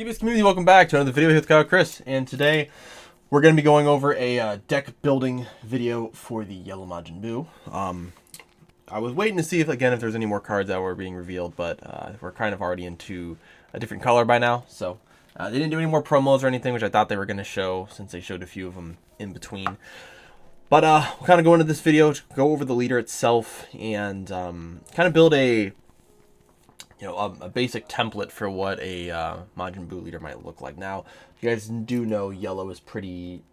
TBS community, welcome back to another video with Chris, and today we're going to be going over a deck building video for the yellow Majin Buu. I was waiting to see if there's any more cards that were being revealed, but we're kind of already into a different color by now, so they didn't do any more promos or anything, which I thought they were going to show since they showed a few of them in between. But we'll kind of go into this video, go over the leader itself, and kind of build a basic template for what a Majin Buu leader might look like. Now, you guys do know yellow is pretty,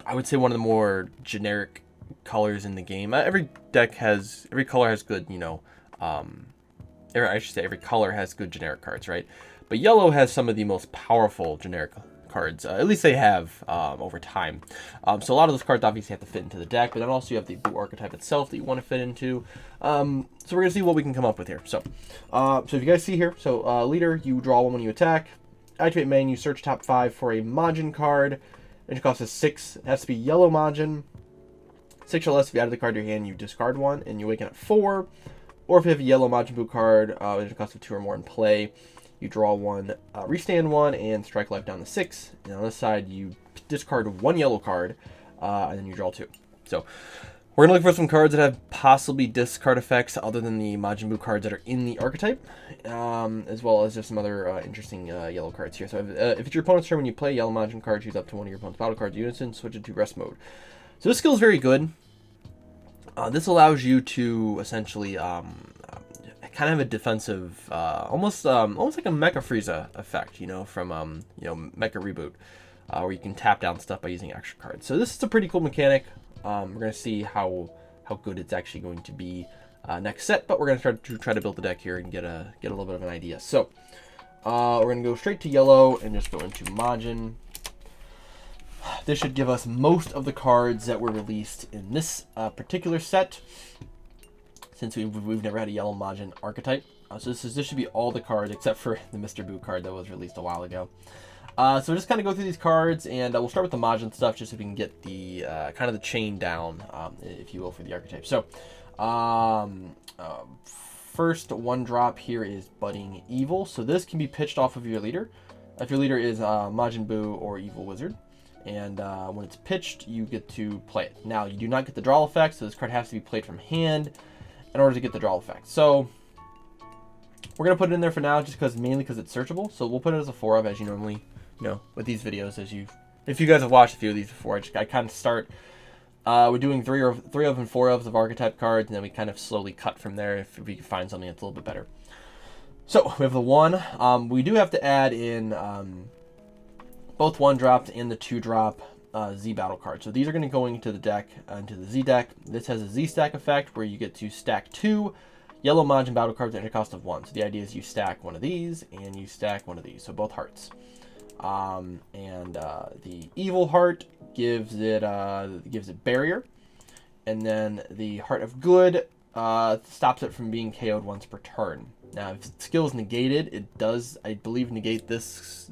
I would say, one of the more generic colors in the game. Every color has good, every color has good generic cards, right? But yellow has some of the most powerful generic cards, at least they have over time. So a lot of those cards obviously have to fit into the deck, but then also you have the Buu archetype itself that you want to fit into. So we're gonna see what we can come up with here. So if you guys see here, leader, you draw one when you attack. Activate main, you search top 5 for a Majin card. It costs us 6. It has to be yellow Majin. 6 or less. If you add the card to your hand, you discard one, and you awaken at 4. Or if you have a yellow Majin Buu card, it costs 2 or more in play. You draw one, restand one, and strike life down to 6. And on this side, you discard one yellow card, and then you draw 2. So we're going to look for some cards that have possibly discard effects other than the Majin Buu cards that are in the archetype, as well as just some other interesting yellow cards here. So if it's your opponent's turn, when you play a yellow Majin card, choose up to one of your opponent's battle cards unison, switch it to rest mode. So this skill is very good. This allows you to essentially kind of a defensive, almost like a Mecha Frieza effect, from Mecha Reboot, where you can tap down stuff by using extra cards. So this is a pretty cool mechanic. We're gonna see how good it's actually going to be next set, but we're gonna try to build the deck here and get a little bit of an idea. So we're gonna go straight to yellow and just go into Majin. This should give us most of the cards that were released in this particular set, since we've never had a yellow Majin archetype. So this should be all the cards except for the Mr. Buu card that was released a while ago. So just kind of go through these cards, and we'll start with the Majin stuff just so we can get the kind of the chain down, if you will, for the archetype. So first one drop here is Budding Evil. So this can be pitched off of your leader. If your leader is Majin Buu or Evil Wizard. And when it's pitched, you get to play it. Now, you do not get the draw effect, so this card has to be played from hand in order to get the draw effect. So we're going to put it in there for now, just mainly because it's searchable. So we'll put it as a 4 of, as you normally, with these videos, if you guys have watched a few of these before. I kind of start, we're doing 3 of and 4 of archetype cards, and then we kind of slowly cut from there if we can find something that's a little bit better. So we have the 1. We do have to add in both 1-dropped and the 2-drop Z battle cards. So these are going to go into the deck, into the Z deck. This has a Z stack effect where you get to stack 2 yellow Majin battle cards at a cost of 1. So the idea is you stack one of these and you stack one of these. So both hearts. The evil heart gives it barrier, and then the heart of good stops it from being KO'd once per turn. Now, if skill is negated, it does, I believe, negate this.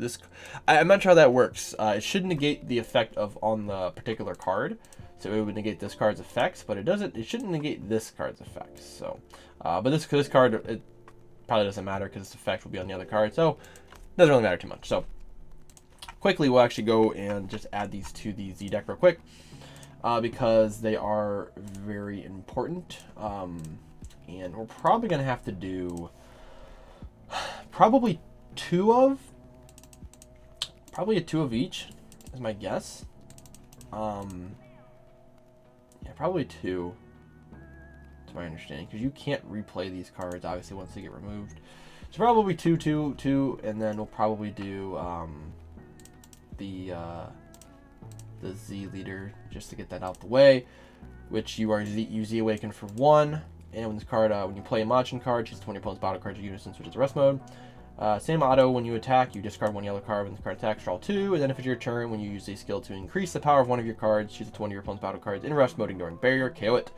I'm not sure how that works. It should negate the effect on the particular card, so it would negate this card's effects, but it doesn't. It shouldn't negate this card's effects. So, but this card, it probably doesn't matter because this effect will be on the other card, so it doesn't really matter too much. So, quickly, we'll actually go and just add these to the Z deck real quick, because they are very important. And we're probably gonna have to do probably a 2 of each is my guess. Yeah, probably 2 to my understanding, because you can't replay these cards obviously once they get removed. So probably 2, and then we'll probably do the Z leader just to get that out the way, which you Z awaken for 1. And when this card, when you play a Majin card, choose 20 opponent's battle cards unison, switch it to rest mode. Same auto, when you attack, you discard 1 yellow card. When the card attacks, draw 2. And then if it's your turn, when you use a skill to increase the power of one of your cards, choose one of your opponent's battle cards in rest mode, ignoring barrier, KO it.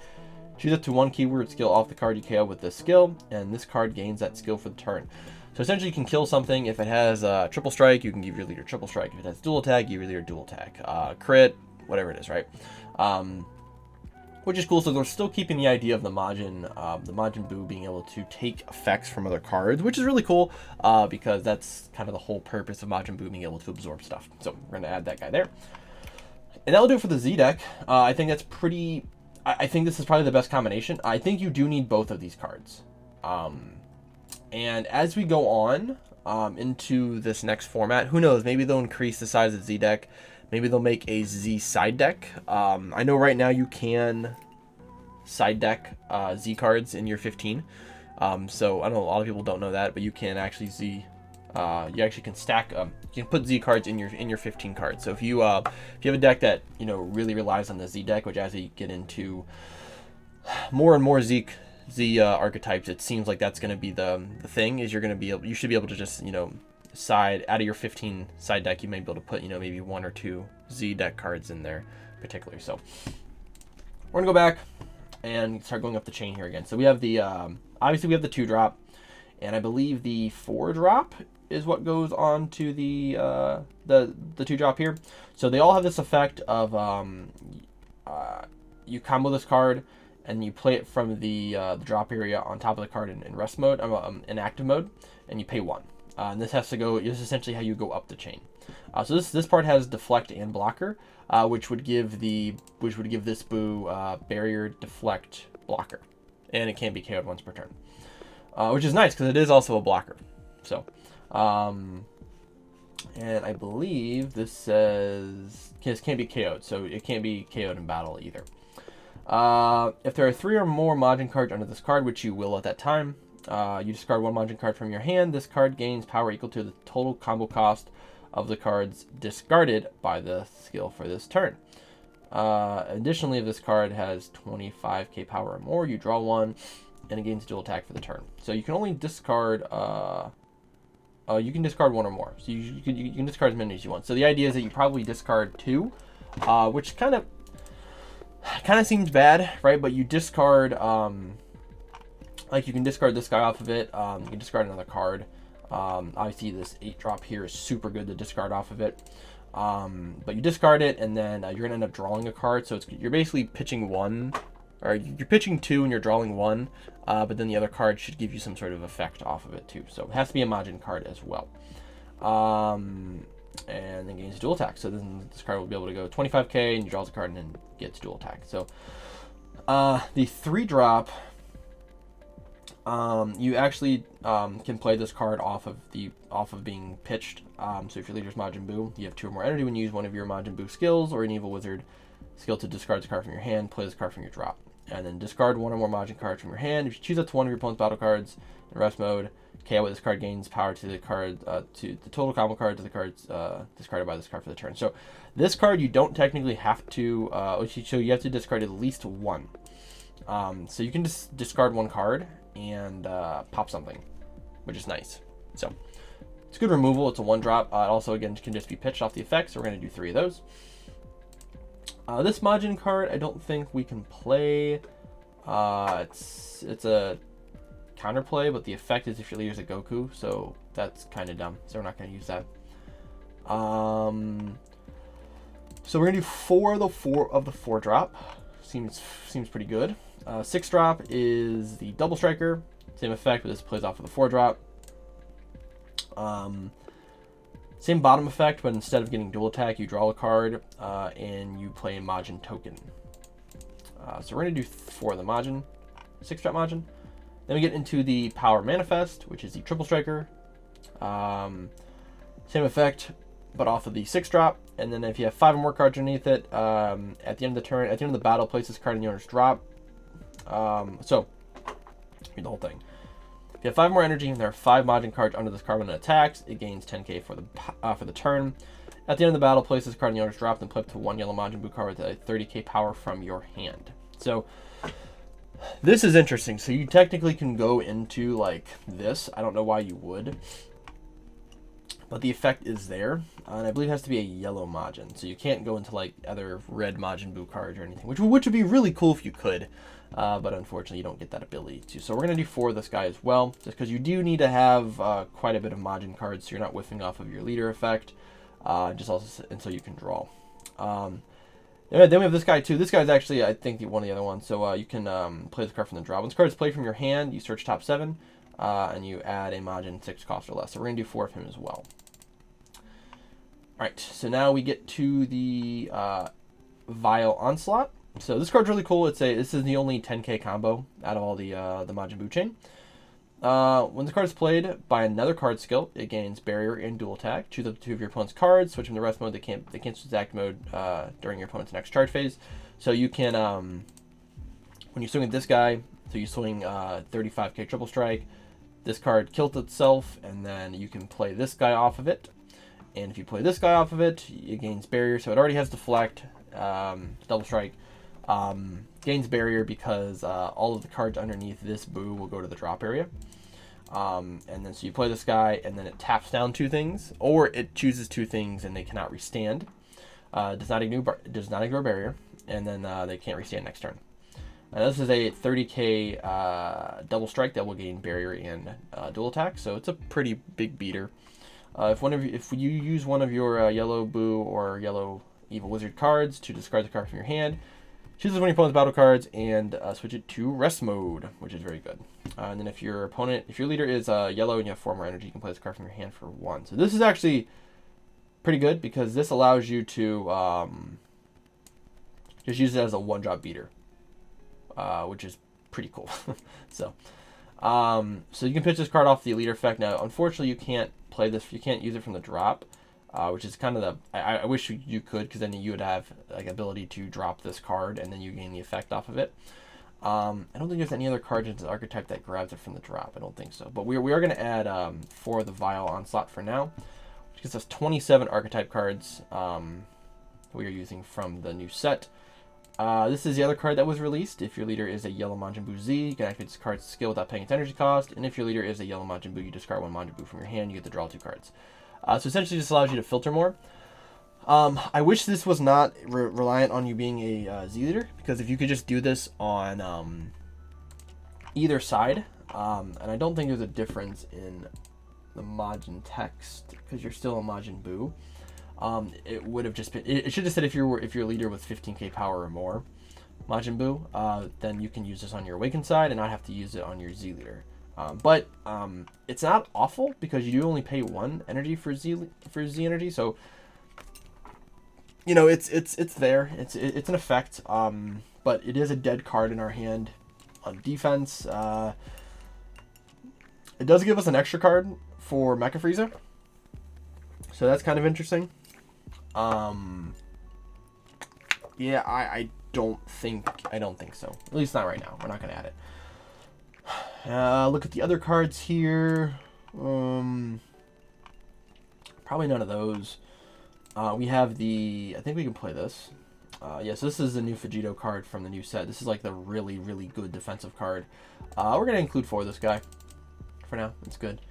Choose up to 1 keyword skill off the card you KO with this skill, and this card gains that skill for the turn. So essentially, you can kill something. If it has triple strike, you can give your leader triple strike. If it has dual attack, give your leader dual attack. Crit, whatever it is, right? which is cool. So they're still keeping the idea of the Majin Buu being able to take effects from other cards, which is really cool, because that's kind of the whole purpose of Majin Buu being able to absorb stuff. So we're going to add that guy there. And that'll do it for the Z deck. I think that's pretty... I think this is probably the best combination. I think you do need both of these cards. And as we go on into this next format, who knows? Maybe they'll increase the size of the Z deck. Maybe they'll make a Z side deck. I know right now you can side deck Z cards in your 15. So I know a lot of people don't know that, but you can actually you actually can stack. You can put Z cards in your 15 cards. So if you have a deck that really relies on the Z deck, which as you get into more and more Z archetypes, it seems like that's going to be the thing. Is you should be able to just side out of your 15 side deck, you may be able to put maybe 1 or 2 Z deck cards in there particularly. So we're gonna go back and start going up the chain here again. So we have the obviously we have the 2-drop, and I believe the 4-drop is what goes on to the 2-drop here. So they all have this effect of you combo this card and you play it from the drop area on top of the card in rest mode, in active mode, and you pay 1. And this has to go. This is essentially how you go up the chain. So this part has deflect and blocker, which would give this Buu barrier, deflect, blocker, and it can be KO'd once per turn, which is nice because it is also a blocker. So, and I believe this says this can't be KO'd, so it can't be KO'd in battle either. If there are 3 or more Majin cards under this card, which you will at that time, you discard 1 Majin card from your hand. This card gains power equal to the total combo cost of the cards discarded by the skill for this turn. Additionally, if this card has 25k power or more, you draw 1, and it gains dual attack for the turn. So you can only discard. You can discard 1 or more. So you can discard as many as you want. So the idea is that you probably discard 2, which kind of seems bad, right? But you discard. Like you can discard this guy off of it. You can discard another card. Obviously, this 8-drop here is super good to discard off of it. But you discard it, and then you're gonna end up drawing a card. So you're basically pitching 1, or you're pitching 2, and you're drawing 1. But then the other card should give you some sort of effect off of it too. So it has to be a Majin card as well. And then gains dual attack. So then this card will be able to go 25k, and you draws a card and then gets dual attack. So the 3-drop. You actually can play this card off of being pitched. So if your leader's Majin Buu, you have 2 or more energy when you use one of your Majin Buu skills or an evil wizard skill to discard this card from your hand. Play this card from your drop, and then discard 1 or more Majin cards from your hand. If you choose up to 1 of your opponent's battle cards in rest mode, KO this card gains power to the card to the total combo card to the cards discarded by this card for the turn. So this card you don't technically have to. So you have to discard at least 1. So you can just discard 1 card and pop something, which is nice. So it's good removal. It's a 1-drop. It also again can just be pitched off the effects. So we're going to do 3 of those. This Majin card I don't think we can play. It's a counterplay, but the effect is if your leader's a Goku, so that's kind of dumb. So we're not going to use that. So we're going to do 4 of the 4-drop. Seems pretty good. 6-drop is the double striker. Same effect, but this plays off of the 4-drop. Same bottom effect, but instead of getting dual attack, you draw a card and you play a Majin token. So we're going to do 4 of the Majin, 6-drop Majin. Then we get into the power manifest, which is the triple striker. Same effect, but off of the 6-drop. And then if you have 5 or more cards underneath it, at the end of the turn, at the end of the battle, place this card in the owner's drop. So read the whole thing. If you have 5 more energy and there are 5 Majin cards under this card when it attacks, it gains 10k for the turn. At the end of the battle, place this card in the owner's drop and flip to 1 yellow Majin Buu card with a 30k power from your hand. So this is interesting. So you technically can go into like this. I don't know why you would, but the effect is there, and I believe it has to be a yellow Majin. So you can't go into like other red Majin Buu cards or anything, which would be really cool if you could. But unfortunately, you don't get that ability to. So we're going to do 4 of this guy as well, just because you do need to have quite a bit of Majin cards, so you're not whiffing off of your leader effect, and so you can draw. Then we have this guy too. This guy's actually, I think, one of the other ones. So you can play this card from the draw. Once the card is played from your hand, you search top 7, and you add a Majin 6 cost or less. So we're going to do 4 of him as well. Alright, so now we get to the Vile Onslaught. So this card's really cool. This is the only 10k combo out of all the Majin Buu chain. When the card is played by another card skill, it gains Barrier and Dual Attack. Choose up to 2 of your opponent's cards. Switch them to rest mode. They can't switch to act mode during your opponent's next charge phase. So you can, when you swing at this guy, so you swing 35k Triple Strike, this card kills itself, and then you can play this guy off of it. And if you play this guy off of it, it gains Barrier. So it already has Deflect, Double Strike, gains Barrier because all of the cards underneath this Buu will go to the drop area. And then so you play this guy, and then it taps down 2 things, or it chooses 2 things and they cannot restand. Does not ignore Barrier, and then they can't restand next turn. This is a 30k Double Strike that will gain Barrier and Dual Attack, so it's a pretty big beater. If you use one of your yellow Buu or yellow Evil Wizard cards to discard the card from your hand, choose one of your opponent's battle cards and switch it to rest mode, which is very good. And then if your leader is yellow and you have 4 more energy, you can play this card from your hand for 1. So this is actually pretty good because this allows you to just use it as a 1-drop beater, which is pretty cool. So you can pitch this card off the leader effect. Now, unfortunately, you can't play this. You can't use it from the drop. Which is kind of I wish you could, because then you would have like ability to drop this card and then you gain the effect off of it. I don't think there's any other card in this archetype that grabs it from the drop. I don't think so. But we are going to add 4 of the Vile Onslaught for now, which gives us 27 archetype cards we are using from the new set. This is the other card that was released. If your leader is a yellow Majin Buu Z, you can activate this card's skill without paying its energy cost. And if your leader is a yellow Majin Buu, you discard 1 Majin Buu from your hand. You get to draw 2 cards. So essentially this allows you to filter more. I wish this was not reliant on you being a Z leader, because if you could just do this on either side, and I don't think there's a difference in the Majin text because you're still a Majin Buu. It would have just been, it should have said if your leader was 15k power or more Majin Buu, then you can use this on your awakened side and not have to use it on your Z leader. But it's not awful because you do only pay 1 energy for Z energy, so you know it's there. It's an effect, but it is a dead card in our hand on defense. It does give us an extra card for Mecha Frieza, so that's kind of interesting. Yeah, I don't think so. At least not right now. We're not gonna add it. Look at the other cards here. Probably none of those. We have the, I think we can play this. Yes, this is the new Vegito card from the new set. This is like the really, really good defensive card. We're going to include 4 of this guy for now. It's good.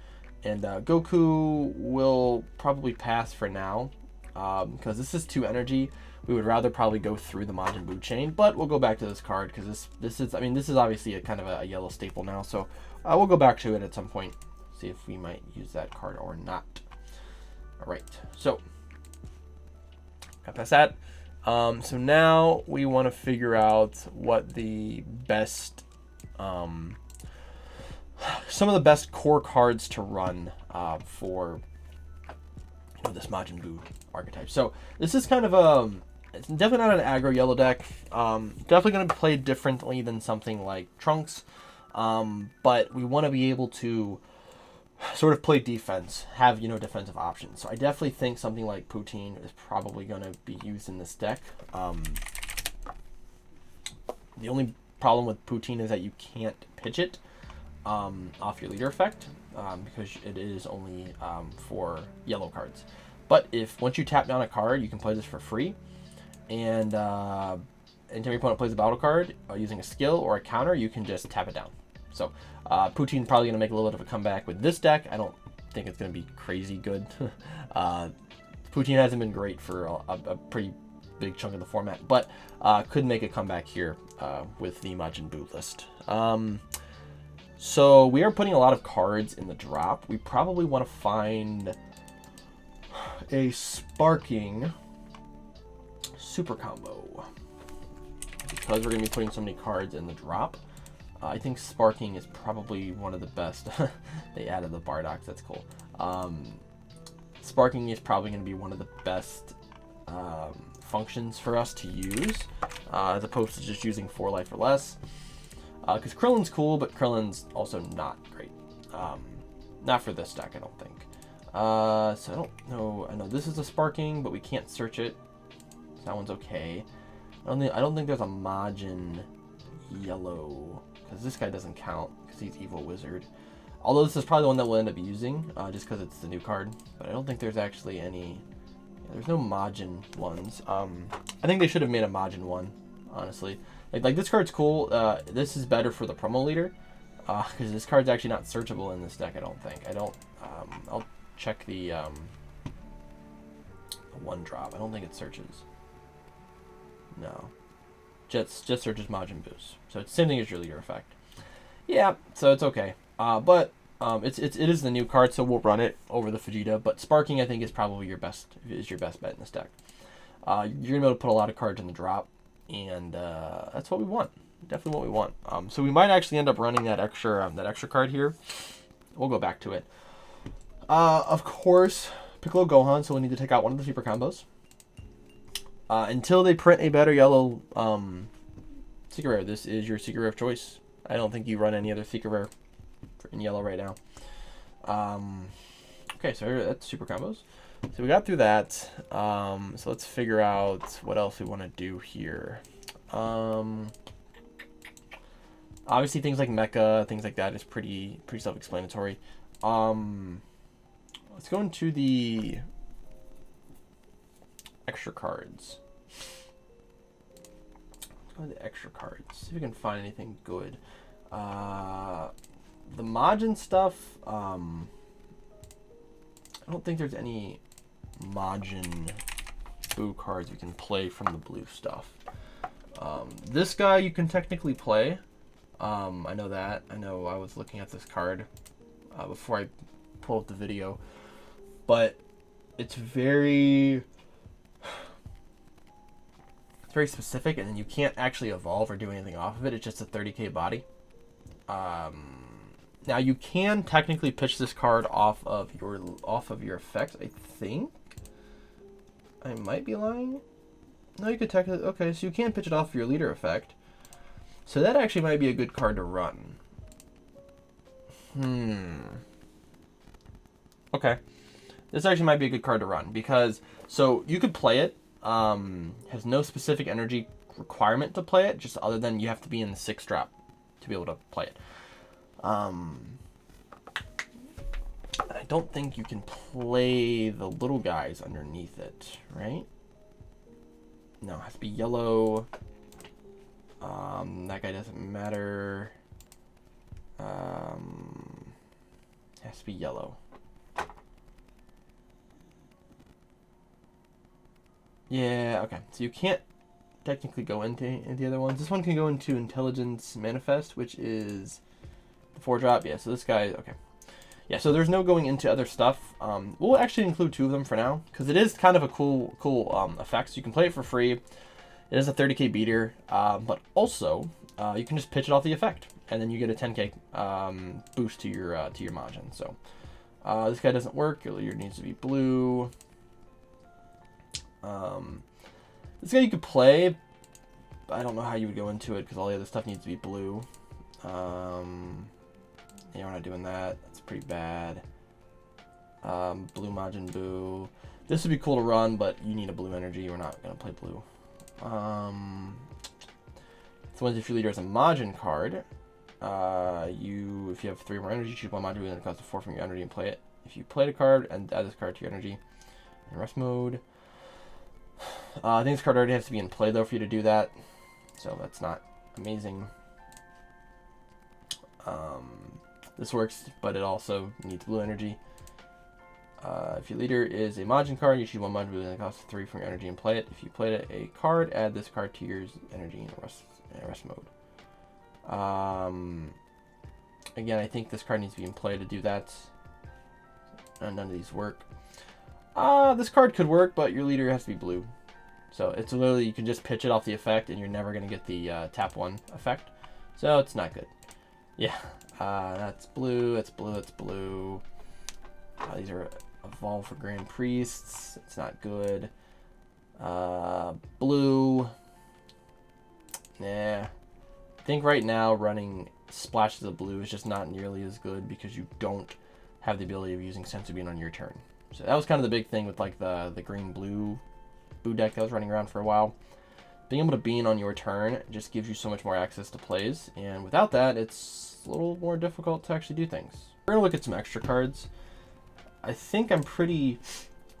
And Goku will probably pass for now because this is 2 energy. We would rather probably go through the Majin Buu chain, but we'll go back to this card because this is obviously a kind of a yellow staple now. So we'll go back to it at some point, see if we might use that card or not. All right, so got past that. So now we want to figure out what the best, some of the best core cards to run for this Majin Buu archetype. So this is kind of it's definitely not an aggro yellow deck. Definitely going to be played differently than something like Trunks, but we want to be able to sort of play defense, have defensive options. So I definitely think something like Poutine is probably going to be used in this deck. The only problem with Poutine is that you can't pitch it off your leader effect because it is only for yellow cards. But once you tap down a card, you can play this for free. And anytime your opponent plays a battle card using a skill or a counter, you can just tap it down. So Poutine's probably going to make a little bit of a comeback with this deck. I don't think it's going to be crazy good. Poutine hasn't been great for a pretty big chunk of the format, but could make a comeback here with the Majin Buu list. So we are putting a lot of cards in the drop. We probably want to find a sparking super combo. Because we're going to be putting so many cards in the drop, I think Sparking is probably one of the best. They added the Bardock, that's cool. Sparking is probably going to be one of the best functions for us to use, as opposed to just using 4 life or less. Because Krillin's cool, but Krillin's also not great. Not for this deck, I don't think. So I don't know. I know this is a Sparking, but we can't search it. So that one's okay. I don't think there's a Majin yellow, because this guy doesn't count because he's Evil Wizard. Although this is probably the one that we'll end up using, just because it's the new card. But I don't think there's actually any. Yeah, there's no Majin ones. I think they should have made a Majin one, honestly. Like this card's cool. This is better for the promo leader, because this card's actually not searchable in this deck. I don't think. I'll check the one drop. I don't think it searches. No. Just searches Majin Boos. So it's the same thing as your leader effect. Yeah, so it's okay. But it is the new card, so we'll run it over the Vegeta. But Sparking, I think, is probably your best bet in this deck. You're gonna be able to put a lot of cards in the drop, and that's what we want. Definitely what we want. So we might actually end up running that extra card here. We'll go back to it. Of course, Piccolo Gohan. So we need to take out one of the super combos. Until they print a better yellow Secret Rare, this is your Secret Rare of choice. I don't think you run any other Secret Rare in yellow right now. Okay, so that's super combos. So we got through that. So let's figure out what else we want to do here. Obviously, things like Mecha, things like that is pretty self-explanatory. Let's go into the extra cards. Let's go to the extra cards. See if we can find anything good. The Majin stuff, I don't think there's any Majin Buu cards we can play from the blue stuff. This guy you can technically play. I know that. I know I was looking at this card before I pulled up the video. But it's very specific, and then you can't actually evolve or do anything off of it. It's just a 30k body. Now you can technically pitch this card off of your effects. I think I might be lying. No, you could technically. Okay, so you can pitch it off of your leader effect. So that actually might be a good card to run. Okay, this actually might be a good card to run because so you could play it. Has no specific energy requirement to play it, just other than you have to be in the 6 drop to be able to play it. I don't think you can play the little guys underneath it, right? No, it has to be yellow. That guy doesn't matter. It has to be yellow. Yeah, okay. So you can't technically go into the other ones. This one can go into Intelligence Manifest, which is the 4 drop. Yeah, so this guy, okay. Yeah, so there's no going into other stuff. We'll actually include 2 of them for now, because it is kind of a cool effect. So you can play it for free. It is a 30k beater, but also you can just pitch it off the effect, and then you get a 10k boost to your Majin. So this guy doesn't work. Your leader needs to be blue. This guy you could play, but I don't know how you would go into it because all the other stuff needs to be blue. Yeah, we're not doing that. That's pretty bad. Blue Majin Buu. This would be cool to run, but you need a blue energy. We're not gonna play blue. So if your leader has a Majin card, if you have 3 more energy, choose 1 Majin Buu and it costs 4 from your energy and play it. If you play the card and add this card to your energy in rest mode. I think this card already has to be in play though for you to do that, so that's not amazing. This works, but it also needs blue energy. If your leader is a Majin card, you choose 1 Majin Buu and it costs 3 from your energy and play it. If you played a card, add this card to your energy in rest mode. Again, I think this card needs to be in play to do that. None of these work. This card could work, but your leader has to be blue. So it's literally, you can just pitch it off the effect and you're never going to get the tap 1 effect. So it's not good. Yeah, that's blue, it's blue, it's blue. These are Evolve for Grand Priests. It's not good. Blue. Nah. I think right now running splashes of blue is just not nearly as good because you don't have the ability of using Senzu Bean on your turn. So that was kind of the big thing with like the green-blue Boo deck that was running around for a while. Being able to bean on your turn just gives you so much more access to plays, and without that, it's a little more difficult to actually do things. We're gonna look at some extra cards. I think I'm pretty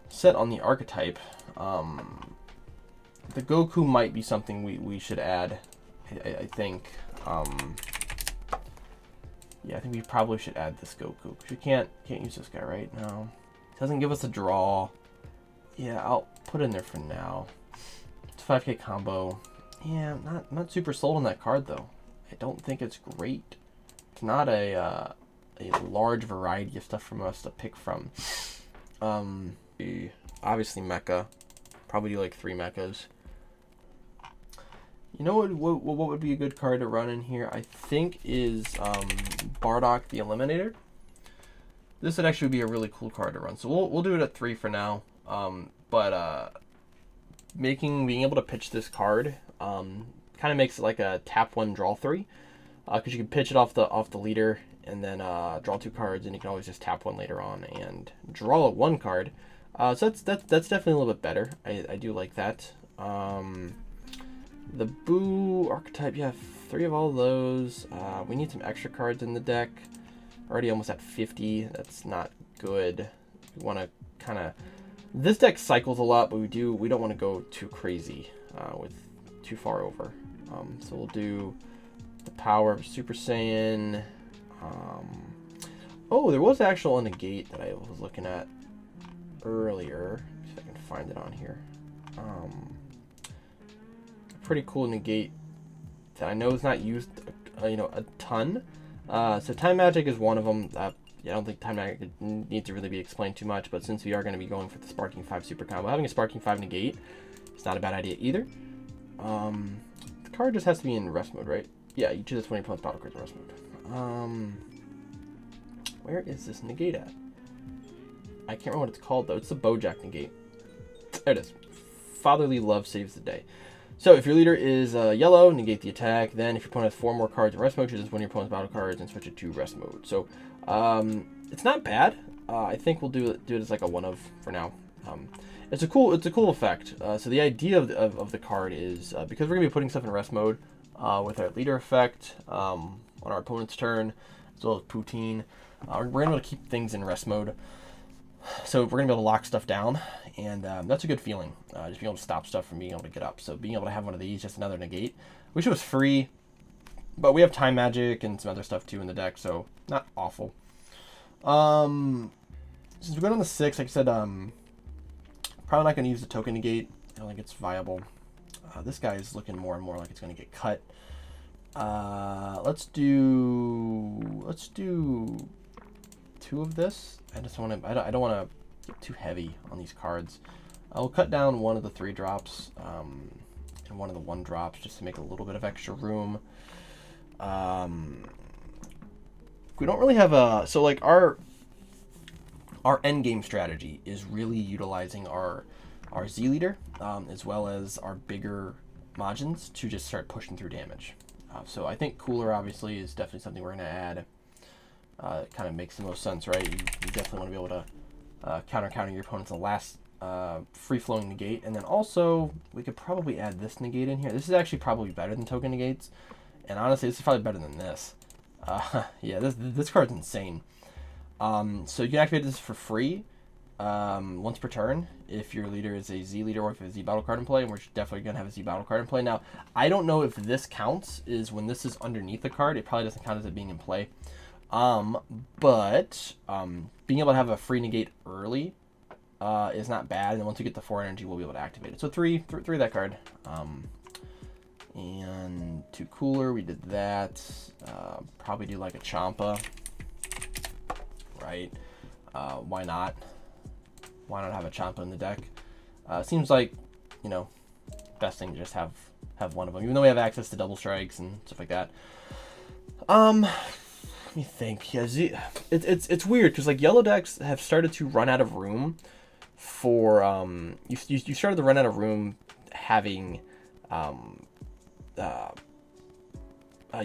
set on the archetype. The Goku might be something we should add. I think. Yeah, I think we probably should add this Goku. Cause we can't use this guy, right? No, it doesn't give us a draw. Yeah, I'll put it in there for now. It's a 5k combo. Yeah, not super sold on that card though. I don't think it's great. It's not a large variety of stuff for us to pick from. Obviously mecha. Probably do like 3 mechas. You know what would be a good card to run in here? I think is Bardock the Eliminator. This would actually be a really cool card to run. So we'll do it at 3 for now. Being able to pitch this card kind of makes it like a tap 1 draw 3, because you can pitch it off the leader and then draw 2 cards, and you can always just tap 1 later on and draw 1 card. So that's definitely a little bit better. I do like that. The Boo archetype, yeah, 3 of all those. We need some extra cards in the deck. Already almost at 50. That's not good. We want to kind of. This deck cycles a lot, but we don't want to go too crazy with too far over. So we'll do the power of Super Saiyan. Oh, there was actual negate that I was looking at earlier. See if I can find it on here. Pretty cool negate that I know is not used, a ton. So Time Magic is one of them. I don't think Time Magic needs to really be explained too much, but since we are going to be going for the Sparking 5 super combo, having a Sparking 5 negate is not a bad idea either. The card just has to be in rest mode, right? Yeah, you choose this when your opponent's battle cards in rest mode. Where is this negate at? I can't remember what it's called though. It's the Bojack negate. There it is. Fatherly Love saves the day. So if your leader is yellow, negate the attack. Then if your opponent has 4 more cards in rest mode, choose one of your opponent's battle cards and switch it to rest mode. So it's not bad. I think we'll do it as like a 1-of for now. It's a cool effect. So the idea of the card is because we're gonna be putting stuff in rest mode with our leader effect on our opponent's turn, as well as Poutine. We're gonna be able to keep things in rest mode. So we're gonna be able to lock stuff down, and that's a good feeling. Just being able to stop stuff from being able to get up. So being able to have one of these, just another negate. Wish it was free, but we have Time Magic and some other stuff too in the deck, so not awful. Since we're going on the 6, like I said, probably not gonna use the token negate. I don't think it's viable. This guy is looking more and more like it's gonna get cut. Let's do 2 of this. I don't want to get too heavy on these cards. I'll cut down one of the 3 drops and one of the 1 drops just to make a little bit of extra room. We don't really have a our end game strategy is really utilizing our Z leader as well as our bigger Majins to just start pushing through damage. So I think Cooler obviously is definitely something we're going to add. It kind of makes the most sense, right? You definitely want to be able to counter your opponent's last free-flowing negate. And then also, we could probably add this negate in here. This is actually probably better than token negates. And honestly, this is probably better than this. Yeah, this card's insane. So you can activate this for free once per turn if your leader is a Z leader or if you have a Z battle card in play. And we're definitely going to have a Z battle card in play. Now, I don't know if this counts, is when this is underneath the card. It probably doesn't count as it being in play. But being able to have a free negate early is not bad, and then once you get the 4 energy, we'll be able to activate it. So three that card. And 2 Cooler, we did that. Probably do like a Champa, right? Why not? Why not have a Champa in the deck? Seems like, best thing to just have one of them, even though we have access to double strikes and stuff like that. Let me think. Yeah, it's weird because like yellow decks have started to run out of room for you started to run out of room having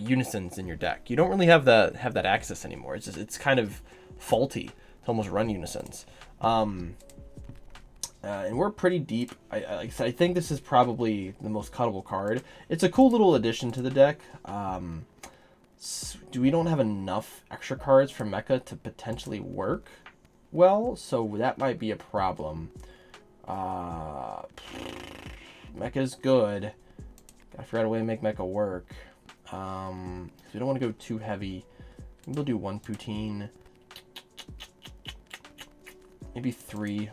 unisons in your deck. You don't really have that access anymore. It's kind of faulty to almost run unisons. And we're pretty deep. Like I said, I think this is probably the most cuttable card. It's a cool little addition to the deck. We don't have enough extra cards for Mecha to potentially work well, so that might be a problem. Mecha's good. Gotta figure out a way to make Mecha work. We don't want to go too heavy. Maybe we'll do 1 poutine. Maybe 3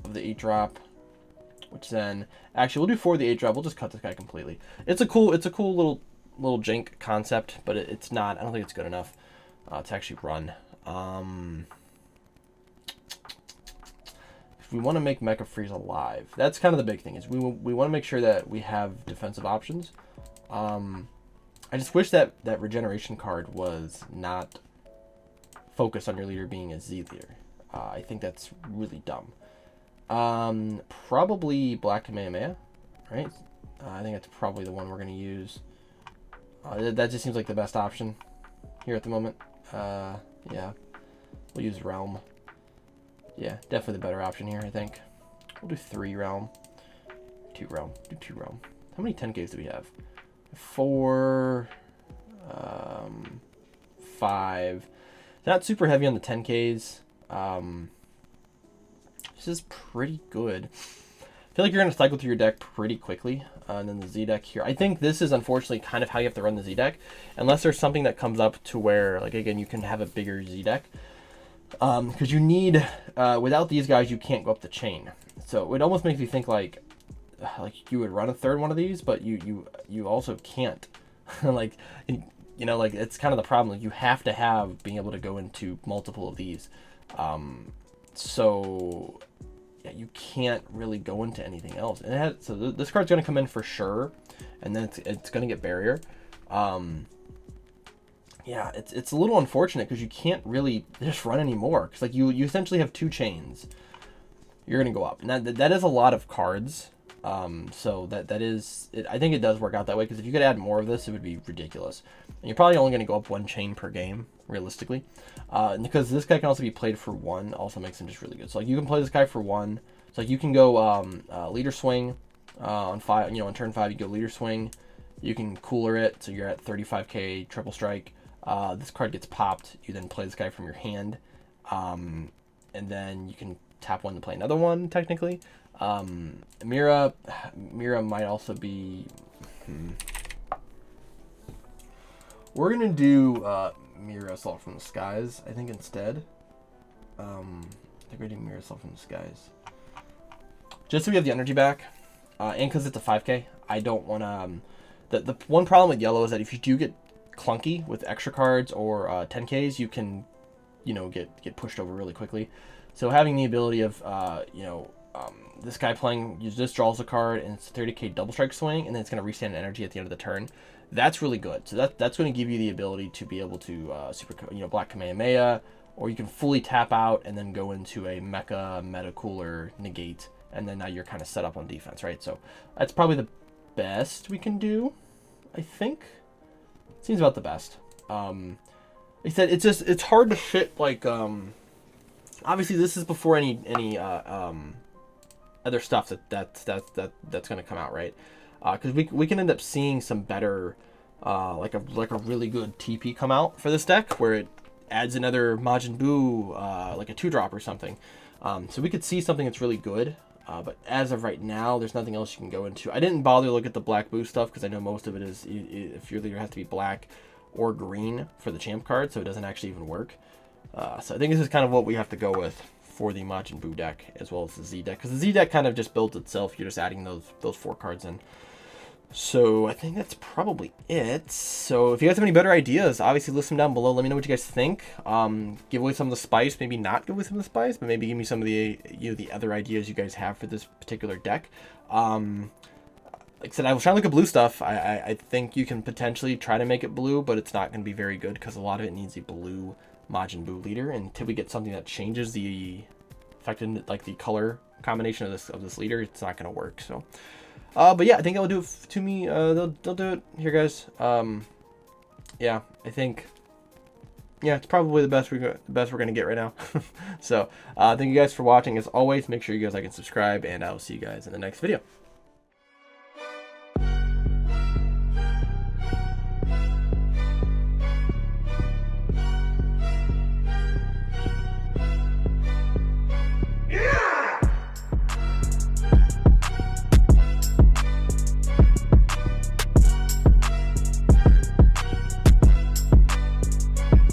of the 8-drop. Which then, actually, we'll do 4 of the 8-drop. We'll just cut this guy completely. It's a cool little jank concept, but it's not. I don't think it's good enough to actually run. If we want to make Mecha Freeze alive, that's kind of the big thing. Is we want to make sure that we have defensive options. I just wish that regeneration card was not focused on your leader being a Z leader. I think that's really dumb. Probably Black Kamehameha, right? I think that's probably the one we're going to use. That just seems like the best option here at the moment. Yeah, we'll use Realm. Yeah, definitely the better option here, I think. We'll do 3 Realm. 2 Realm. Do 2 Realm. How many 10Ks do we have? 4, 5. Not super heavy on the 10Ks. This is pretty good. I feel like you're going to cycle through your deck pretty quickly. And then the Z deck here. I think this is unfortunately kind of how you have to run the Z deck. Unless there's something that comes up to where, like, again, you can have a bigger Z deck. Because you need, without these guys, you can't go up the chain. So it almost makes me think like you would run a third one of these, but you also can't. Like, you know, like it's kind of the problem. Like you have to have being able to go into multiple of these. So yeah, you can't really go into anything else. And so this card's going to come in for sure, and then it's going to get barrier. Yeah, it's a little unfortunate because you can't really just run anymore. Because like you essentially have 2 chains. You're gonna go up, and that is a lot of cards. So that is it. I think it does work out that way because if you could add more of this, it would be ridiculous. And you're probably only gonna go up 1 chain per game, realistically. And because this guy can also be played for 1, also makes him just really good. So like you can play this guy for 1. So like you can go leader swing on 5. You know, on turn 5 you go leader swing. You can cooler it, so you're at 35k triple strike. This card gets popped. You then play this guy from your hand, and then you can tap 1 to play another one. Technically, Mira might also be. We're gonna do Mira Assault from the Skies. I think instead. I think we're doing Mira Assault from the Skies, just so we have the energy back, and because it's a 5k. I don't want to. The one problem with yellow is that if you do get clunky with extra cards or 10Ks, you can, you know, get pushed over really quickly. So having the ability of, this guy playing, this draws a card and it's a 30k double strike swing, and then it's going to restand energy at the end of the turn. That's really good. So that's going to give you the ability to be able to Black Kamehameha, or you can fully tap out and then go into a Mecha Meta Cooler negate, and then now you're kind of set up on defense, right? So that's probably the best we can do, I think. Seems about the best. Like I said, it's hard to fit like obviously this is before any other stuff that's going to come out, right? Because we can end up seeing some better like a really good TP come out for this deck where it adds another Majin Buu like a 2-drop or something. So we could see something that's really good. But as of right now, there's nothing else you can go into. I didn't bother to look at the black boost stuff because I know most of it is if your leader has to be black or green for the champ card, so it doesn't actually even work. So I think this is kind of what we have to go with for the Majin Buu deck as well as the Z deck, because the Z deck kind of just builds itself. You're just adding those 4 cards in. So I think that's probably it. So if you guys have any better ideas, obviously list them down below. Let me know what you guys think. Give away some of the spice, maybe not give away some of the spice, but maybe give me some of the the other ideas you guys have for this particular deck. like I said, I was trying to look at blue stuff. I think you can potentially try to make it blue, but it's not going to be very good because a lot of it needs a blue Majin Buu leader. And until we get something that changes the affected, like the color combination of this leader, it's not going to work. So, but yeah, I think that'll do it to me. They'll do it here, guys. Yeah, I think. Yeah, it's probably the best we're gonna get right now. So, thank you guys for watching. As always, make sure you guys like and subscribe, and I will see you guys in the next video.